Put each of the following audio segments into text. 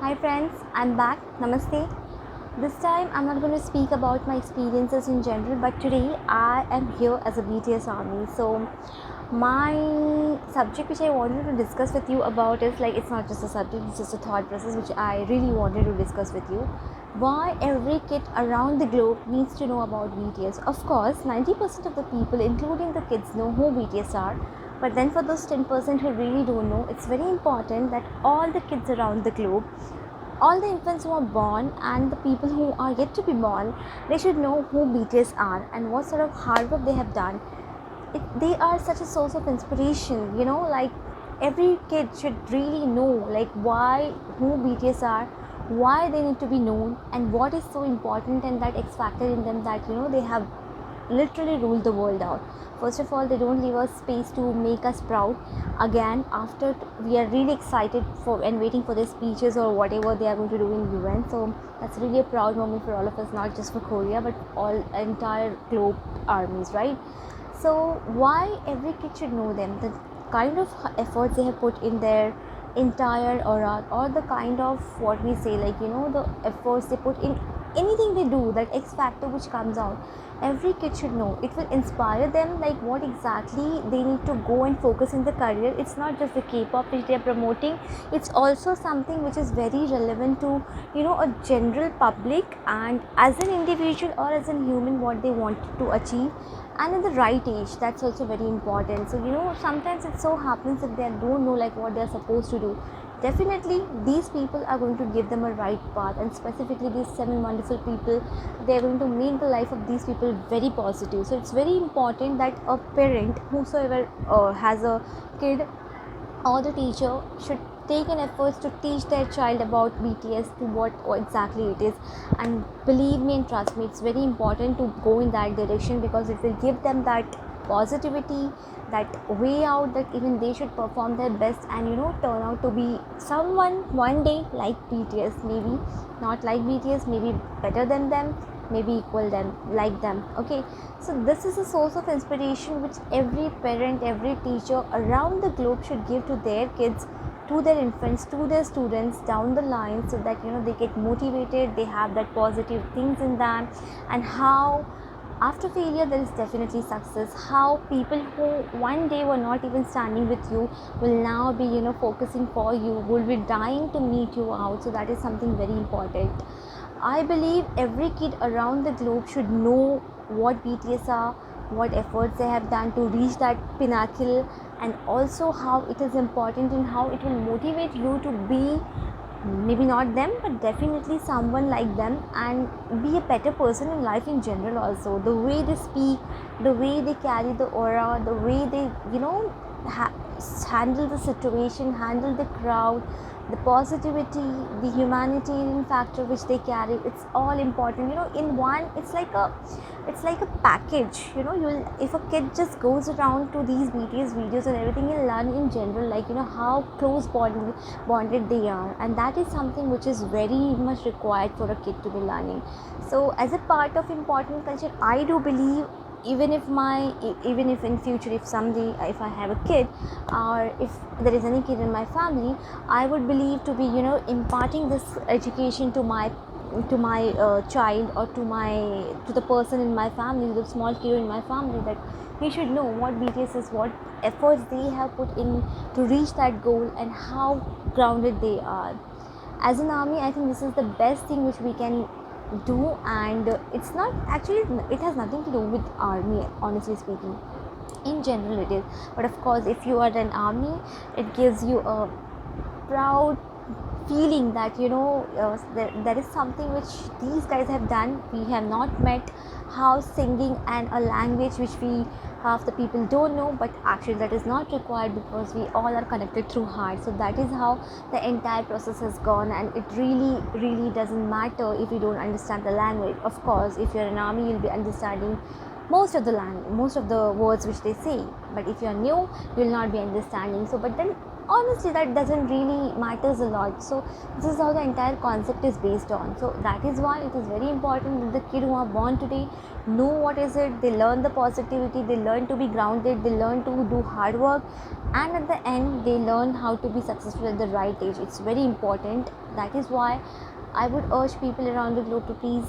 Hi friends, I'm back. Namaste. This time I'm not going to speak about my experiences in general, but today I am here as a BTS army. So my subject which I wanted to discuss with you about is like it's not just a subject, it's just a thought process which I really wanted to discuss with you. Why every kid around the globe needs to know about BTS. Of course, 90% of the people, including the kids, know who BTS are. But then for those 10% who really don't know, it's very important that all the kids around the globe, all the infants who are born and the people who are yet to be born, they should know who BTS are and what sort of hard work they have done. They are such a source of inspiration, like every kid should really know like why, who BTS are, why they need to be known, and what is so important and that X factor in them that they have literally ruled the world out. First of all, they don't leave us space to make us proud. Again, after we are really excited for and waiting for their speeches or whatever they are going to do in UN. So that's really a proud moment for all of us, not just for Korea but all entire globe armies, right? So why every kid should know them, the kind of efforts they have put in their entire aura, or the kind of what we say, like the efforts they put in anything they do, that X factor which comes out, every kid should know. It will inspire them like what exactly they need to go and focus in the career. It's not just the K-pop which they are promoting, it's also something which is very relevant to a general public, and as an individual or as a human what they want to achieve, and at the right age. That's also very important. So sometimes it so happens that they don't know like what they're supposed to do. Definitely these people are going to give them a right path, and specifically these seven wonderful people, they're going to make the life of these people very positive. So it's very important that a parent whosoever has a kid, or the teacher should take an effort to teach their child about BTS, to what exactly it is. And believe me and trust me, it's very important to go in that direction, because it will give them that positivity, that way out, that even they should perform their best and turn out to be someone one day like BTS. Maybe not like BTS, maybe better than them, maybe equal them, like them. Okay, so this is a source of inspiration which every parent, every teacher around the globe should give to their kids, to their infants, to their students down the line, so that they get motivated, they have that positive things in them. And how after failure there is definitely success, how people who one day were not even standing with you will now be focusing for you, will be dying to meet you out. So that is something very important. I believe every kid around the globe should know what BTS are, what efforts they have done to reach that pinnacle, and also how it is important and how it will motivate you to be maybe not them but definitely someone like them, and be a better person in life in general. Also the way they speak, the way they carry the aura, the way they ha- handle the situation, handle the crowd, the positivity, the humanitarian factor which they carry, it's all important. In one, it's like a package. You'll, if a kid just goes around to these BTS videos and everything, you'll learn in general, like how close bonded they are, and that is something which is very much required for a kid to be learning. So as a part of important culture, I do believe, even if in future, if someday if I have a kid, or if there is any kid in my family, I would believe to be imparting this education to my child, or to the person in my family, the small kid in my family, that he should know what BTS is, what efforts they have put in to reach that goal, and how grounded they are. As an army, I think this is the best thing which we can do. And it's not actually, it has nothing to do with army, honestly speaking. In general it is, but of course if you are an army, it gives you a proud feeling that there is something which these guys have done. We have not met how singing and a language which we half the people don't know, but actually that is not required, because we all are connected through heart. So that is how the entire process has gone, and it really doesn't matter if you don't understand the language. Of course if you're an army, you'll be understanding most of the words which they say, but if you're new, you'll not be understanding. So but then honestly that doesn't really matters a lot. So this is how the entire concept is based on. So that is why it is very important that the kid who are born today know what is it, they learn the positivity, they learn to be grounded, they learn to do hard work, and at the end they learn how to be successful at the right age. It's very important. That is why I would urge people around the globe to please,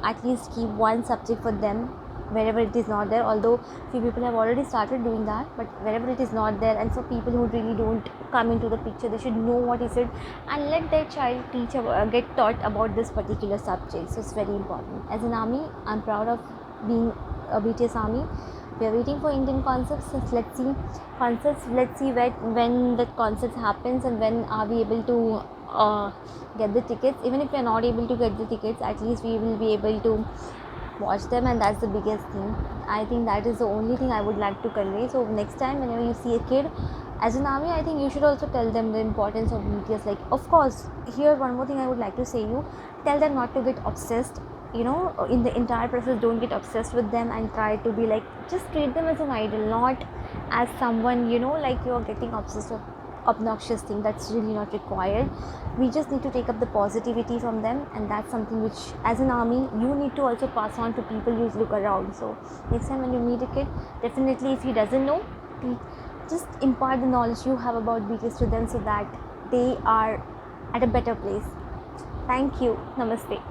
at least keep one subject for them wherever it is not there. Although few people have already started doing that, but wherever it is not there, and for people who really don't come into the picture, they should know what is it, and let their child get taught about this particular subject. So it's very important. As an army, I'm proud of being a BTS army. We are waiting for Indian concepts. So let's see when the concepts happens, and when are we able to get the tickets. Even if we are not able to get the tickets, at least we will be able to watch them, and that's the biggest thing. I think that is the only thing I would like to convey. So next time whenever you see a kid as an army, I think you should also tell them the importance of BTS. Like, of course, here one more thing I would like to say, you tell them not to get obsessed, in the entire process. Don't get obsessed with them, and try to be like, just treat them as an idol, not as someone, like you're getting obsessed with obnoxious thing. That's really not required. We just need to take up the positivity from them, and that's something which, as an army, you need to also pass on to people you look around. So next time when you meet a kid, definitely, if he doesn't know, just impart the knowledge you have about BTS to them, so that they are at a better place. Thank you. Namaste.